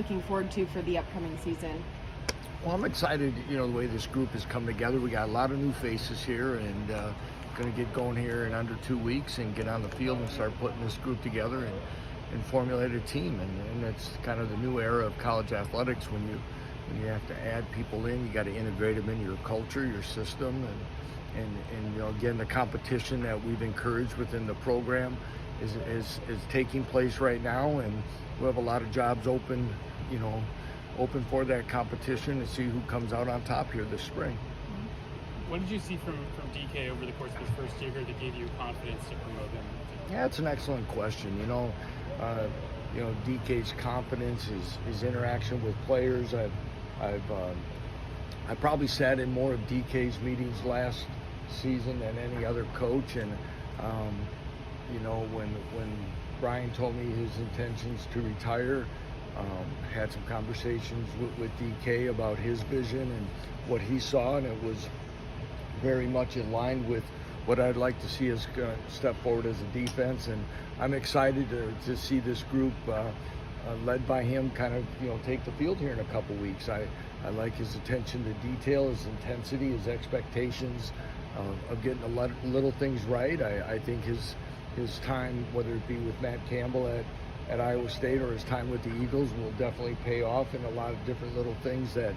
looking forward to for the upcoming season? Well, I'm excited, the way this group has come together. We got a lot of new faces here, and going to get going here in under 2 weeks and get on the field and start putting this group together and formulate a team. And that's kind of the new era of college athletics. When you have to add people in, you got to integrate them into your culture, your system, and again, the competition that we've encouraged within the program is taking place right now, and we have a lot of jobs open for that competition to see who comes out on top here this spring. What did you see from DK over the course of his first year here that gave you confidence to promote him? Yeah, it's an excellent question. DK's confidence, his interaction with players. I probably sat in more of DK's meetings last season than any other coach, and when Brian told me his intentions to retire, had some conversations with DK about his vision and what he saw, and it was very much in line with what I'd like to see us step forward as a defense. And I'm excited to see this group led by him kind of take the field here in a couple weeks. I like his attention to detail, his intensity, his expectations of getting little things right. I think his time, whether it be with Matt Campbell at Iowa State or his time with the Eagles, will definitely pay off in a lot of different little things that,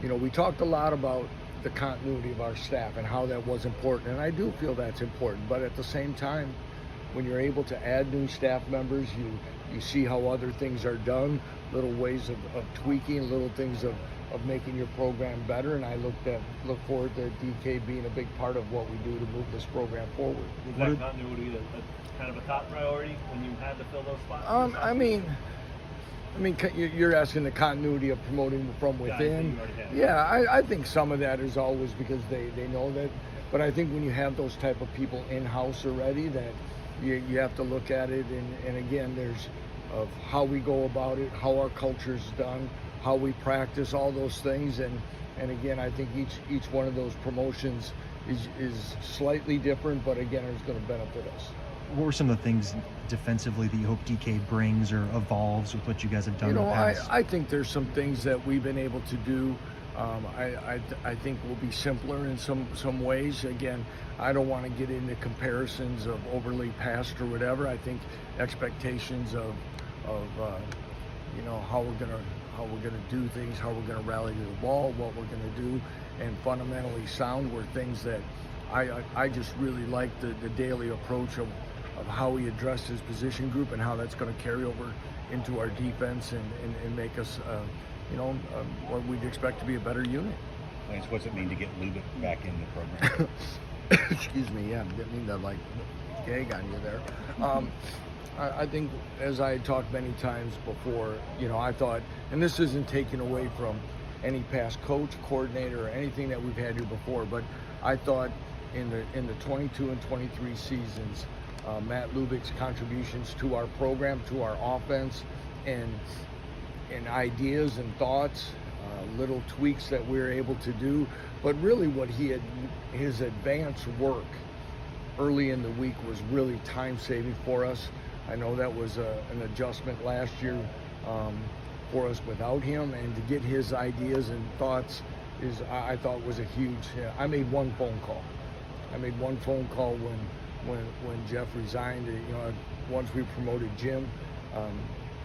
we talked a lot about the continuity of our staff and how that was important, and I do feel that's important. But at the same time, when you're able to add new staff members, you see how other things are done, little ways of tweaking, little things of making your program better, and I look forward to DK being a big part of what we do to move this program forward. Was that continuity kind of a top priority when you had to fill those spots? You're asking the continuity of promoting from within. Yeah, I think some of that is always because they know that. But I think when you have those type of people in-house already, that you have to look at it. And again, there's of how we go about it, how our culture is done, how we practice, all those things. And again, I think each one of those promotions is slightly different, but again, it's going to benefit us. What were some of the things defensively that you hope DK brings or evolves with what you guys have done in the past? I think there's some things that we've been able to do. I think will be simpler in some ways. Again, I don't want to get into comparisons of overly past or whatever. I think expectations of how we're gonna do things, how we're gonna rally to the ball, what we're gonna do, and fundamentally sound were things that I just really like the daily approach of how he addressed his position group and how that's going to carry over into our defense and make us, what we'd expect to be a better unit. Lance, what's it mean to get Lubick back in the program? Excuse me, yeah, didn't mean to gag on you there. I think, as I talked many times before, I thought, and this isn't taken away from any past coach, coordinator, or anything that we've had here before, but I thought in the 22 and 23 seasons, Matt Lubick's contributions to our program, to our offense, and ideas and thoughts, little tweaks that we were able to do, but really what his advanced work early in the week was really time-saving for us. I know that was an adjustment last year for us without him, and to get his ideas and thoughts I thought was a huge. I made one phone call. When Jeff resigned. Once we promoted Jim,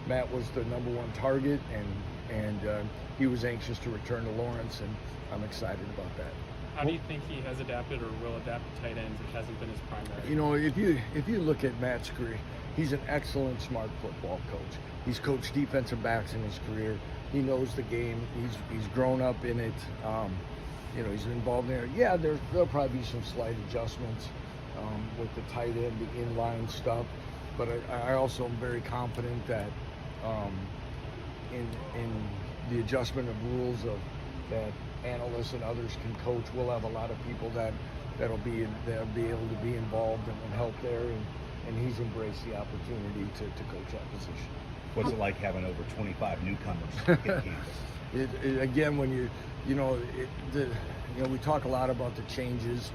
Matt was the number one target, and he was anxious to return to Lawrence, and I'm excited about that. How do you think he has adapted or will adapt to tight ends, which hasn't been his primary? If you look at Matt's career, he's an excellent, smart football coach. He's coached defensive backs in his career. He knows the game. He's grown up in it. He's involved in it. Yeah, there'll probably be some slight adjustments with the tight end, the inline stuff. But I also am very confident that in the adjustment of rules that analysts and others can coach, we'll have a lot of people that'll be able to be involved and help there. And he's embraced the opportunity to coach that position. What's it like having over 25 newcomers get campus? Again, when we talk a lot about the changes,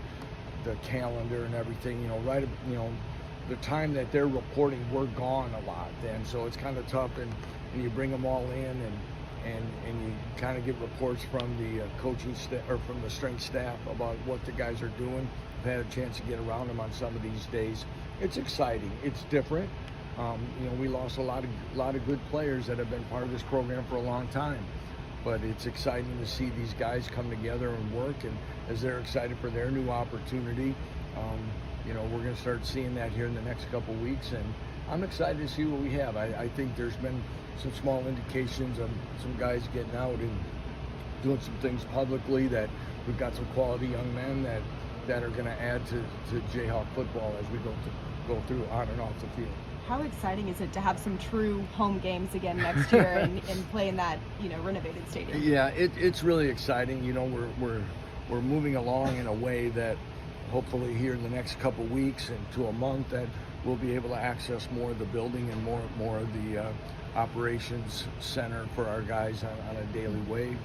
the calendar and everything. The time that they're reporting, we're gone a lot then, so it's kind of tough. and you bring them all in, and you kind of get reports from the coaching staff or from the strength staff about what the guys are doing. I've had a chance to get around them on some of these days. It's exciting. It's different. We lost a lot of good players that have been part of this program for a long time, but it's exciting to see these guys come together and work, and as they're excited for their new opportunity, we're going to start seeing that here in the next couple weeks, and I'm excited to see what we have. I think there's been some small indications of some guys getting out and doing some things publicly, that we've got some quality young men that are going to add to Jayhawk football as we go through on and off the field. How exciting is it to have some true home games again next year and play in that renovated stadium? Yeah, it's really exciting. We're moving along in a way that hopefully here in the next couple weeks and to a month that we'll be able to access more of the building and more of the operations center for our guys on a daily way.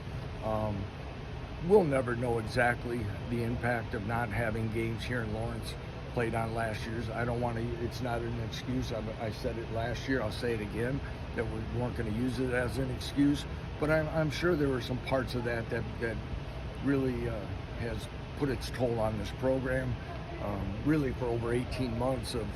We'll never know exactly the impact of not having games here in Lawrence played on last year's. I don't want to, it's not an excuse. I said it last year, I'll say it again, that we weren't going to use it as an excuse, but I'm sure there were some parts of that really has put its toll on this program, really for over 18 months of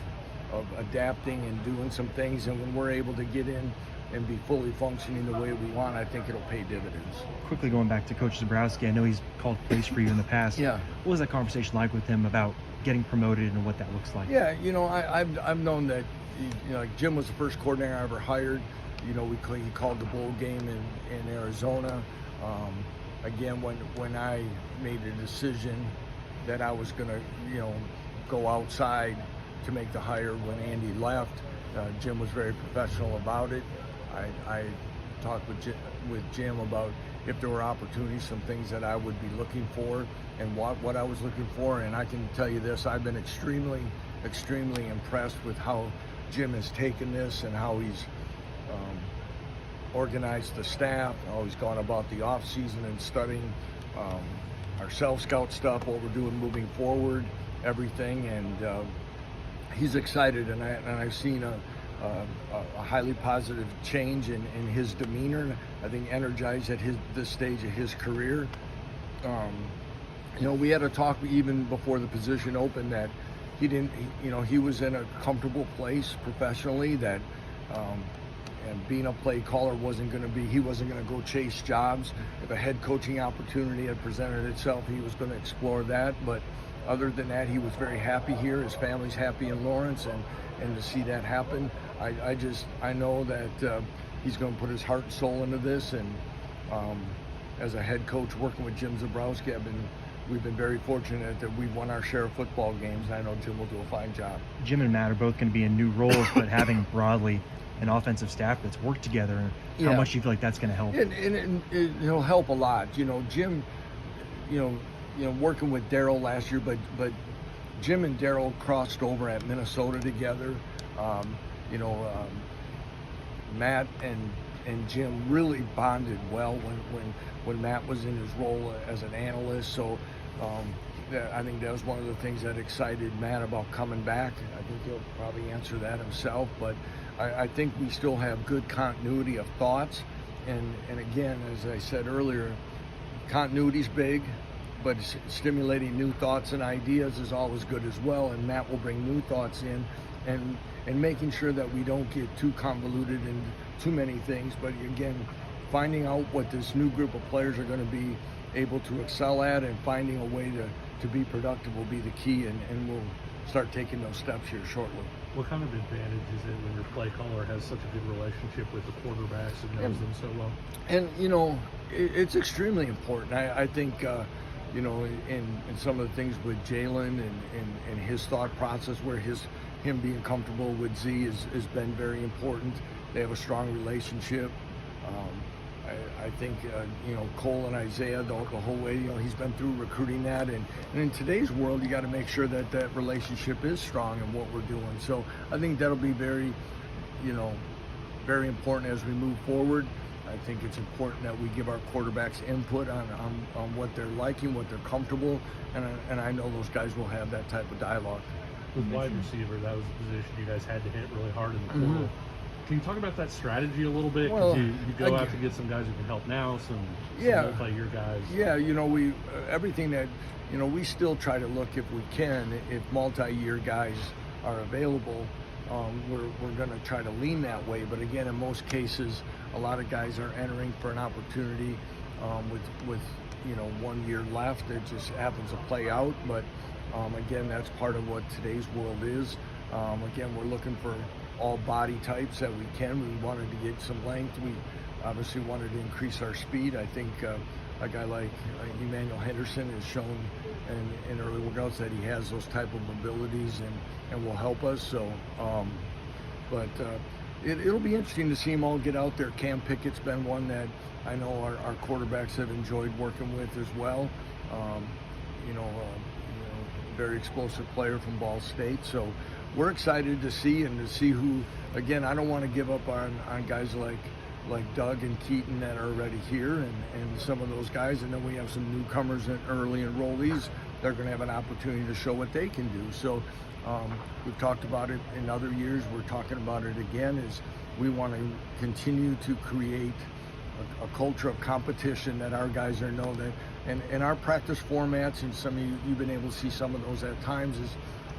adapting and doing some things, and when we're able to get in and be fully functioning the way we want, I think it'll pay dividends. Quickly going back to Coach Zabrowski, I know he's called plays for you in the past. Yeah. What was that conversation like with him about getting promoted and what that looks like? Yeah, I've known that, like Jim was the first coordinator I ever hired. He called the bowl game in Arizona. Again, when I made a decision that I was going to, go outside to make the hire when Andy left, Jim was very professional about it. I talked with Jim about if there were opportunities, some things that I would be looking for and what I was looking for. And I can tell you this, I've been extremely, extremely impressed with how Jim has taken this and how he's organized the staff, how he's gone about the offseason and studying our self-scout stuff, what we're doing moving forward, everything. And he's excited, and I've seen a highly positive change in his demeanor. I think energized at this stage of his career. We had a talk even before the position opened that he was in a comfortable place professionally, that and being a play caller he wasn't going to go chase jobs. If a head coaching opportunity had presented itself, he was going to explore that. But other than that, he was very happy here. His family's happy in Lawrence, and to see that happen, I know that he's going to put his heart and soul into this. And as a head coach working with Jim Zabrowski, we've been very fortunate that we've won our share of football games, and I know Jim will do a fine job. Jim and Matt are both going to be in new roles, but having broadly an offensive staff that's worked together, how much do you feel like that's going to help? And it'll help a lot. Jim, working with Daryl last year, but Jim and Daryl crossed over at Minnesota together. Matt and Jim really bonded well when Matt was in his role as an analyst. So I think that was one of the things that excited Matt about coming back. I think he'll probably answer that himself, but I think we still have good continuity of thoughts. And again, as I said earlier, continuity's big, but stimulating new thoughts and ideas is always good as well. And Matt will bring new thoughts in, and making sure that we don't get too convoluted in too many things. But again, finding out what this new group of players are going to be able to excel at, and finding a way to be productive will be the key. And we'll start taking those steps here shortly. What kind of advantage is it when your play caller has such a good relationship with the quarterbacks and knows them so well? And it's extremely important. I think in some of the things with Jalen and his thought process, where him being comfortable with Z has been very important. They have a strong relationship. I think Cole and Isaiah the whole way, he's been through recruiting that, and in today's world you got to make sure that relationship is strong in what we're doing. So I think that'll be very very important as we move forward. I think it's important that we give our quarterbacks input on what they're liking, what they're comfortable, and I know those guys will have that type of dialogue. With wide receiver, that was a position you guys had to hit really hard in the portal. Can you talk about that strategy a little bit? 'Cause Well, you go again- out to get some guys who can help now, some Yeah. multi-year guys. Yeah, we everything that we still try to look if we can, if multi-year guys are available. We're going to try to lean that way. But again, in most cases, a lot of guys are entering for an opportunity with 1 year left. It just happens to play out. But again, that's part of what today's world is. Again, we're looking for all body types that we can. We wanted to get some length. We obviously wanted to increase our speed. I think a guy like Emmanuel Henderson has shown in early workouts that he has those type of abilities and will help us. So, it'll be interesting to see them all get out there. Cam Pickett's been one that I know our quarterbacks have enjoyed working with as well. Very explosive player from Ball State. So we're excited to see who. Again, I don't want to give up on guys like Doug and Keaton that are already here and some of those guys, and then we have some newcomers and early enrollees. They're going to have an opportunity to show what they can do. So we've talked about it in other years. We're talking about it again. Is we want to continue to create a culture of competition that our guys know that, and our practice formats, and some of you've been able to see some of those at times, is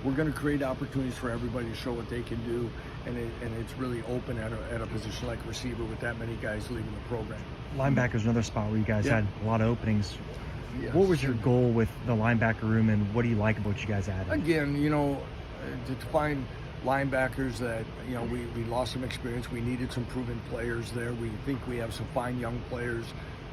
we're going to create opportunities for everybody to show what they can do, and it's really open at a position like receiver with that many guys leaving the program. Linebacker's another spot where you guys had a lot of openings. Yes. What was your goal with the linebacker room, and what do you like about what you guys added? Again, to find linebackers that, we lost some experience. We needed some proven players there. We think we have some fine young players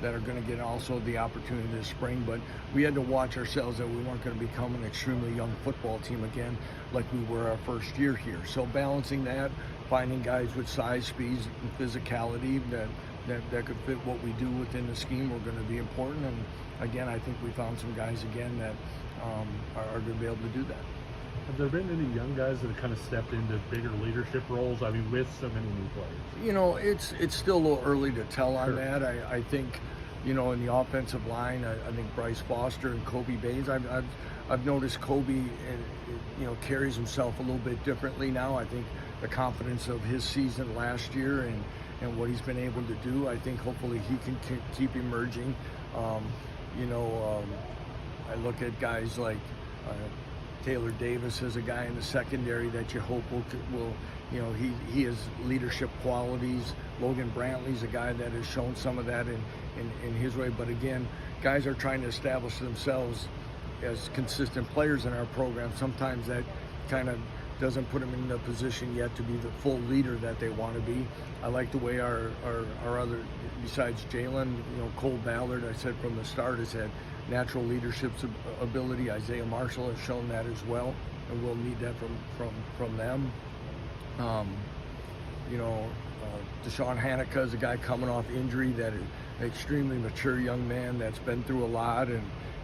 that are going to get also the opportunity this spring, but we had to watch ourselves that we weren't going to become an extremely young football team again like we were our first year here. So balancing that, finding guys with size, speed, and physicality that could fit what we do within the scheme were going to be important. And again, I think we found some guys again that are going to be able to do that. Have there been any young guys that have kind of stepped into bigger leadership roles? I mean, with so many new players. It's still a little early to tell on Sure. that. I think, in the offensive line, I think Bryce Foster and Kobe Baines. I've noticed Kobe, carries himself a little bit differently now. I think the confidence of his season last year and what he's been able to do, I think hopefully he can keep emerging. I look at guys like Taylor Davis as a guy in the secondary that you hope will he has leadership qualities. Logan Brantley's a guy that has shown some of that in his way. But again, guys are trying to establish themselves as consistent players in our program. Sometimes that kind of doesn't put them in the position yet to be the full leader that they want to be. I like the way our other, besides Jalen, Cole Ballard, I said from the start, has had natural leadership ability. Isaiah Marshall has shown that as well, and we'll need that from them. Deshaun Hanukkah is a guy coming off injury that is an extremely mature young man that's been through a lot, and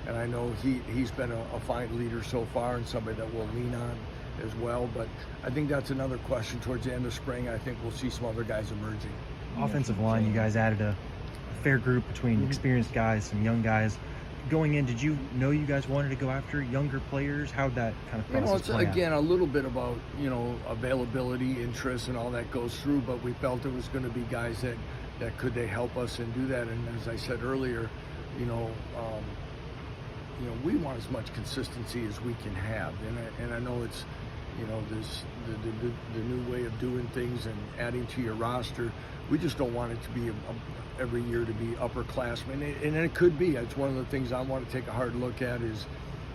I know he's been a fine leader so far and somebody that we'll lean on as well. But I think that's another question towards the end of spring. I think we'll see some other guys emerging. Offensive line, you guys added a fair group between experienced guys, some young guys. Going in, did you know you guys wanted to go after younger players? How'd that kind of process It's play out? again a little bit about availability, interest, and all that goes through. But we felt it was going to be guys that could they help us and do that. And as I said earlier, we want as much consistency as we can have. And I know it's this the new way of doing things and adding to your roster. We just don't want it to be every year to be upperclassmen, and it could be. It's one of the things I want to take a hard look at is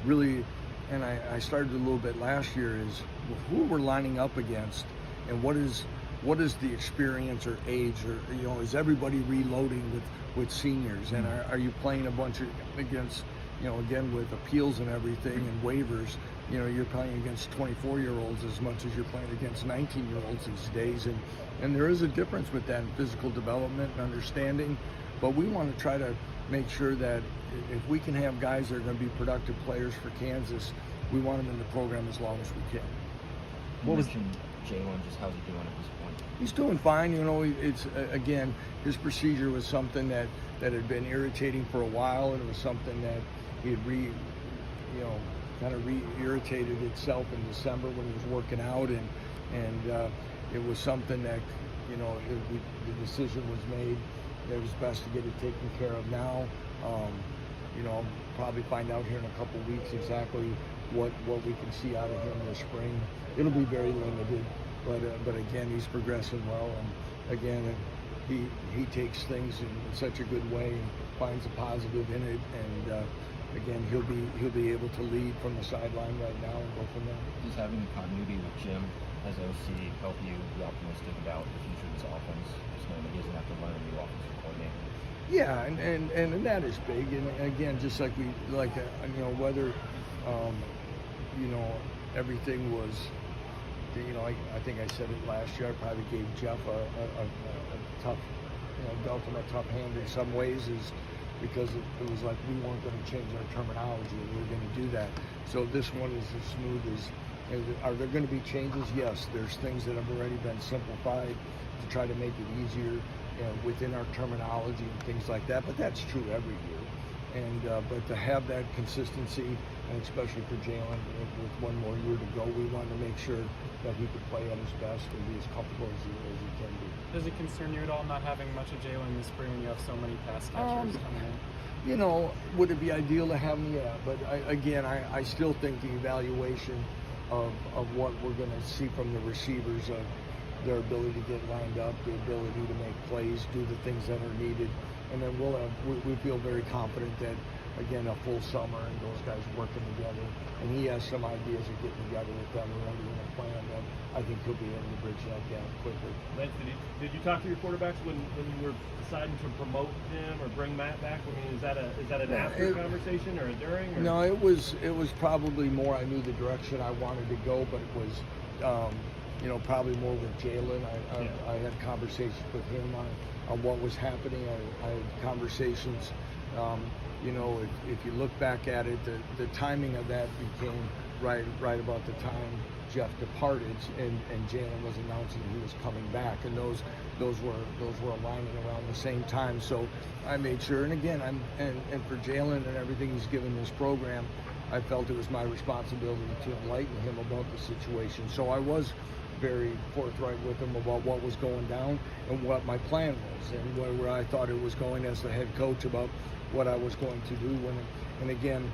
really, and I started a little bit last year, is who we're lining up against, and what is the experience or age, or is everybody reloading with seniors, and are you playing a bunch of against, again with appeals and everything and waivers, you're playing against 24-year-olds as much as you're playing against 19-year-olds these days, and there is a difference with that in physical development and understanding. But we want to try to make sure that if we can have guys that are going to be productive players for Kansas, we want them in the program as long as we can. What was Jalen? Just how's he doing at this point? He's doing fine. It's again, his procedure was something that had been irritating for a while, and it was something that he had kind of re-irritated itself in December when he was working out, and it was something that the decision was made. It was best to get it taken care of now. I'll probably find out here in a couple weeks exactly what we can see out of him in the spring. It'll be very limited, but again, he's progressing well, and again, he takes things in such a good way and finds a positive in it, and again, he'll be able to lead from the sideline right now and go from there. Does having the continuity with Jim as OC help you be optimistic about the future of this offense, just knowing that he doesn't have to learn a new offensive coordinator? Yeah, and that is big, and again, just like whether everything was, I think I said it last year. I probably gave Jeff a tough, dealt him a tough hand in some ways, is because it was like we weren't going to change our terminology, and we were going to do that. So this one is as smooth as. Are there going to be changes? Yes, there's things that have already been simplified to try to make it easier, within our terminology and things like that. But that's true every year. And but to have that consistency, and especially for Jalen, with one more year to go, we want to make sure that he could play at his best and be as comfortable as he can be. Does it concern you at all not having much of Jalen this spring when you have so many pass catchers coming in? Would it be ideal to have him? Yeah, but I still think the evaluation of what we're going to see from the receivers, of their ability to get lined up, the ability to make plays, do the things that are needed, and then we feel very confident that, again, a full summer and those guys working together, and he has some ideas of getting together with them already in a plan that I think he'll be able to bridge that gap quickly. Lance, did you talk to your quarterbacks when you were deciding to promote him or bring Matt back? I mean, is that an after conversation or a during? Or? No, it was probably more. I knew the direction I wanted to go, but it was probably more with Jalen. I had conversations with him on what was happening. I had conversations. If you look back at it, the timing of that became right about the time Jeff departed, and Jalen was announcing he was coming back, and those were aligning around the same time. So I made sure, and again, and for Jalen and everything he's given this program, I felt it was my responsibility to enlighten him about the situation. So I was very forthright with him about what was going down and what my plan was, and where I thought it was going as the head coach, about what I was going to do. And again,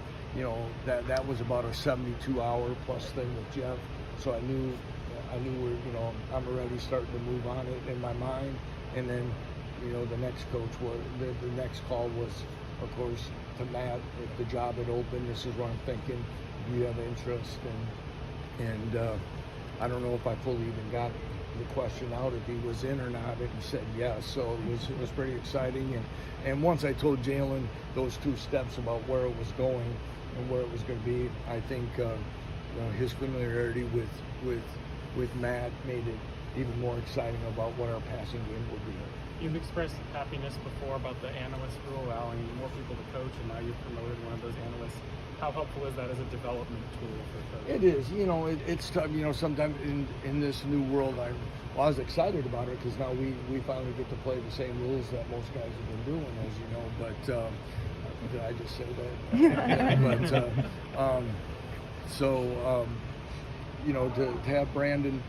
that was about a 72-hour plus thing with Jeff. So I knew I'm already starting to move on it in my mind. And then, the next coach was, the next call was, of course, to Matt. If the job had opened, this is what I'm thinking. Do you have interest? And I don't know if I fully even got the question out if he was in or not, and he said yes. So it was pretty exciting. And once I told Jalen those two steps about where it was going and where it was going to be, I think his familiarity with Matt made it even more exciting about what our passing game would be. You've expressed happiness before about the analyst rule, allowing more people to coach, and now you've promoted one of those analysts. How helpful is that as a development tool for coaches? It is. It's tough. Sometimes in this new world, I was excited about it because now we finally get to play the same rules that most guys have been doing, as you know. But did I just say that? To have Brandon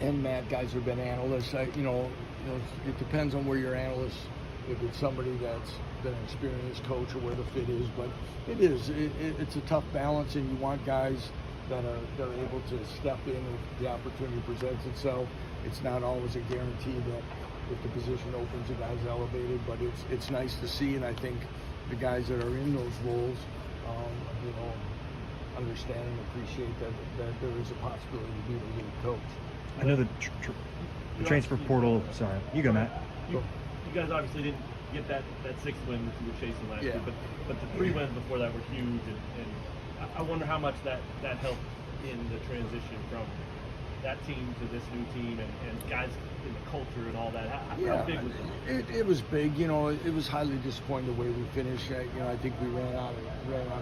and Matt, guys who've been analysts, it depends on where your analyst. If it's somebody that's been an experienced coach or where the fit is, but it's a tough balance, and you want guys that are able to step in if the opportunity presents itself. It's not always a guarantee that if the position opens, the guy's elevated, but it's nice to see, and I think the guys that are in those roles, understand and appreciate that there is a possibility to be the lead coach. I know the transfer portal. Sorry, you go, Matt. You guys obviously didn't get that sixth win that you were chasing last year, but the 3 wins before that were huge, and I wonder how much that helped in the transition from that team to this new team, and guys in the culture and all that. How big was it? It was big. It was highly disappointing the way we finished. I think we ran out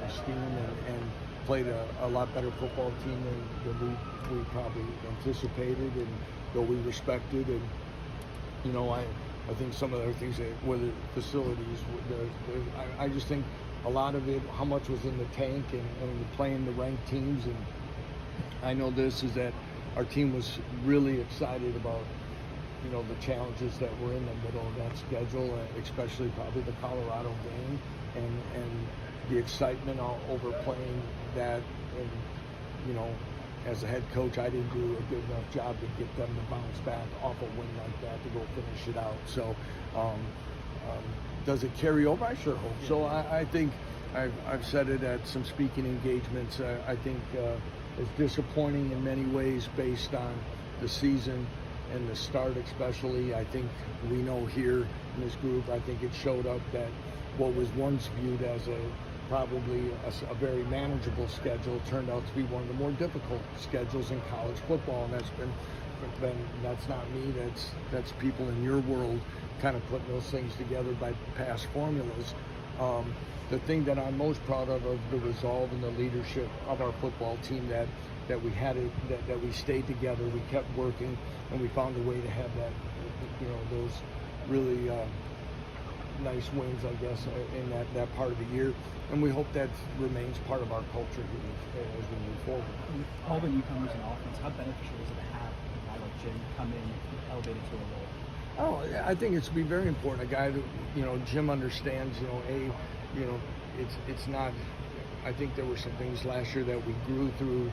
of steam and played a lot better football team than we probably anticipated, and though we respected. And I think some of the other things were the facilities. I just think a lot of it, how much was in the tank, and playing the ranked teams. And I know this is that our team was really excited about the challenges that were in the middle of that schedule, especially probably the Colorado game, and the excitement over playing that. And as a head coach, I didn't do a good enough job to get them to bounce back off a win like that to go finish it out. So does it carry over? I sure hope so. I think I've said it at some speaking engagements. I think it's disappointing in many ways based on the season and the start especially. I think we know here in this group, I think it showed up that what was once viewed as probably a very manageable schedule turned out to be one of the more difficult schedules in college football, and that's not me, that's people in your world kind of putting those things together by past formulas. The thing that I'm most proud of the resolve and the leadership of our football team that we had that we stayed together, we kept working, and we found a way to have that, those really nice wins, I guess, in that part of the year, and we hope that remains part of our culture here as we move forward. With all the newcomers in offense, how beneficial is it to have a guy like Jim come in elevated to a role? Oh, I think it's be very important. A guy that Jim understands. It's not. I think there were some things last year that we grew through.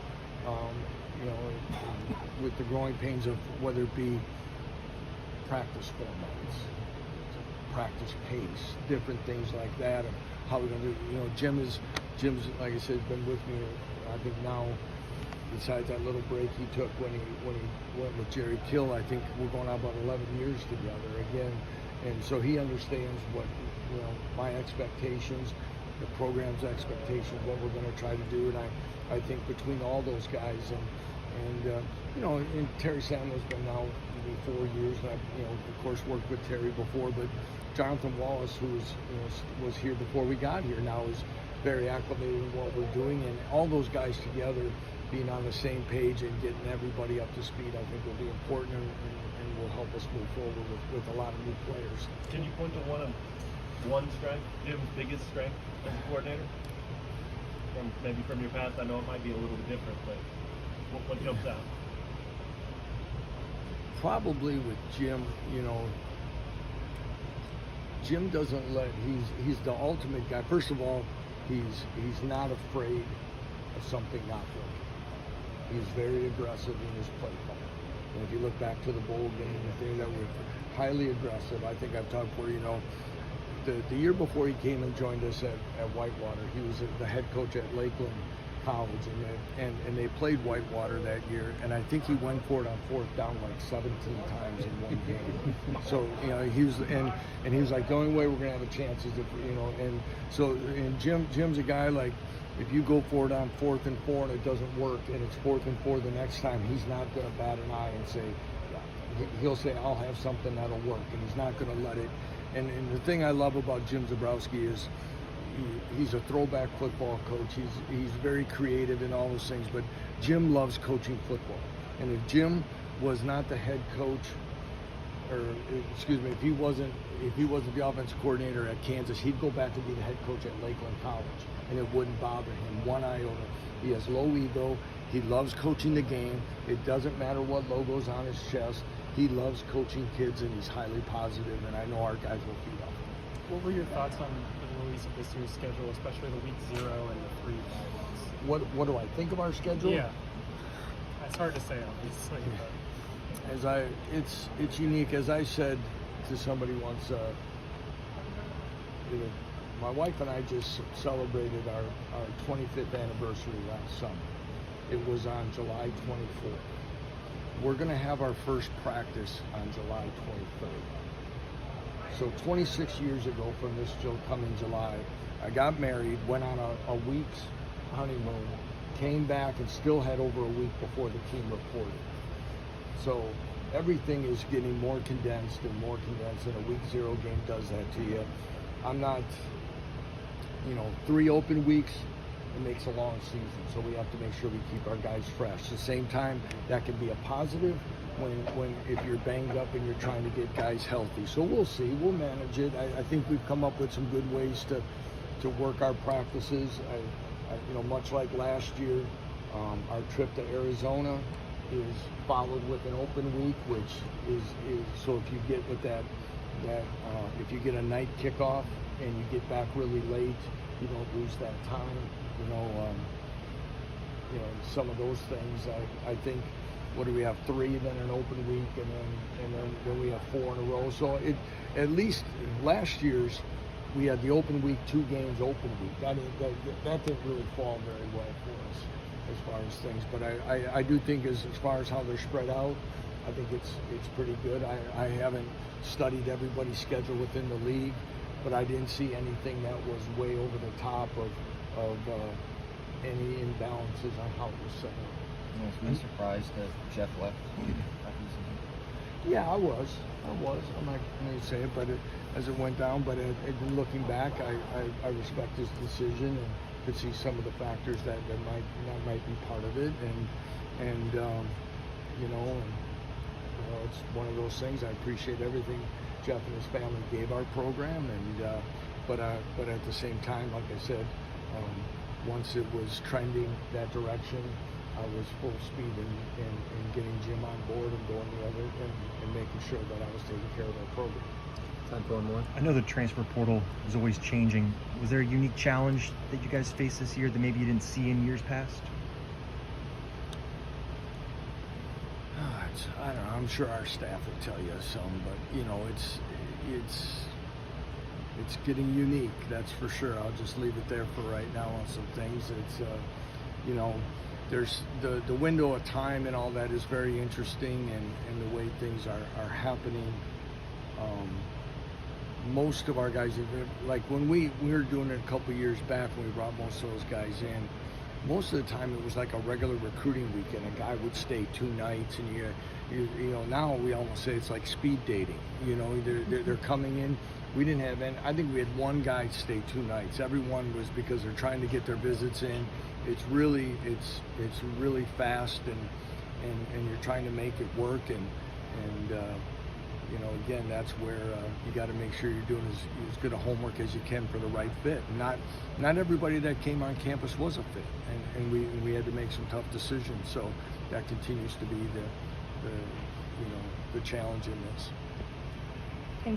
With the growing pains of whether it be practice formats, practice pace, different things like that, of how we're going to do. Jim's like I said, been with me. I think now, besides that little break he took when he went with Jerry Kill, I think we're going on about 11 years together again, and so he understands what my expectations, the program's expectations, what we're going to try to do, and I think between all those guys and Terry Samuel's been now maybe 4 years, and I've of course worked with Terry before, but Jonathan Wallace, who was here before we got here, now is very acclimated in what we're doing, and all those guys together being on the same page and getting everybody up to speed, I think will be important and will help us move forward with a lot of new players. Can you point to one strength, Jim's biggest strength as a coordinator? From your past, I know it might be a little bit different, but what jumps out? Probably with Jim, Jim doesn't he's the ultimate guy. First of all, he's not afraid of something not working. He's very aggressive in his play call. And if you look back to the bowl game, that were highly aggressive. I think I've talked where, the year before he came and joined us at Whitewater, he was the head coach at Lakeland College, and they played Whitewater that year, and I think he went for it on fourth down like 17 times in one game. So he was and he was like, the only way we're gonna have a chance is if Jim's a guy like, if you go for it on 4th and 4 and it doesn't work and it's 4th and 4 the next time, he's not gonna bat an eye and say, he'll say, I'll have something that'll work, and he's not gonna let it. And the thing I love about Jim Zabrowski is he's a throwback football coach. He's very creative in all those things, but Jim loves coaching football. And if Jim was not the head coach, or excuse me, if he wasn't the offensive coordinator at Kansas, he'd go back to be the head coach at Lakeland College, and it wouldn't bother him one iota. He has low ego. He loves coaching the game. It doesn't matter what logo's on his chest. He loves coaching kids, and he's highly positive, and I know our guys will feed off him. What were your thoughts on the release of this year's schedule, especially the week 0 and the 3 bye weeks? What do I think of our schedule? Yeah, it's hard to say, obviously. But. It's unique. As I said to somebody once, my wife and I just celebrated our 25th anniversary last summer. It was on July 24th. We're going to have our first practice on July 23rd. So 26 years ago from this coming July, I got married, went on a week's honeymoon, came back and still had over a week before the team reported. So everything is getting more condensed, and a week 0 game does that to you. I'm not, 3 open weeks, it makes a long season, so we have to make sure we keep our guys fresh. At the same time, that can be a positive when if you're banged up and you're trying to get guys healthy. So we'll see, we'll manage it. I think we've come up with some good ways to work our practices. Much like last year, our trip to Arizona, is followed with an open week, which is so if you get with that if you get a night kickoff and you get back really late, you don't lose that time. Some of those things. I think, what do we have, 3, then an open week, and then we have 4 in a row. So at least last year's, we had the open week, 2 games open week. That didn't really fall very well for us as far as things. But I do think as far as how they're spread out, I think it's pretty good. I haven't studied everybody's schedule within the league, but I didn't see anything that was way over the top of any imbalances on how it was set up. Yeah, was surprised that Jeff left after the season. Yeah, I was. I'm not going to say it, but as it went down. But looking back, I respect his decision and could see some of the factors that might be part of it. And it's one of those things. I appreciate everything Jeff and his family gave our program, but at the same time, like I said, once it was trending that direction, I was full speed in getting Jim on board and going the other and making sure that I was taking care of our program. Time for one more. I know the transfer portal is always changing. Was there a unique challenge that you guys faced this year that maybe you didn't see in years past? I don't know. I'm sure our staff would tell you some, but it's getting unique. That's for sure. I'll just leave it there for right now on some things. It's there's the window of time and all that is very interesting, and the way things are happening. Most of our guys, like when we were doing it a couple years back when we brought most of those guys in, most of the time it was like a regular recruiting weekend. A guy would stay 2 nights, and you know now we almost say it's like speed dating. They're coming in. We didn't have any. I think we had 1 guy stay 2 nights. Everyone was because they're trying to get their visits in. It's really fast, and you're trying to make it work, and again, that's where you got to make sure you're doing as good a homework as you can for the right fit. Not everybody that came on campus was a fit, and we had to make some tough decisions. So that continues to be the challenge in this.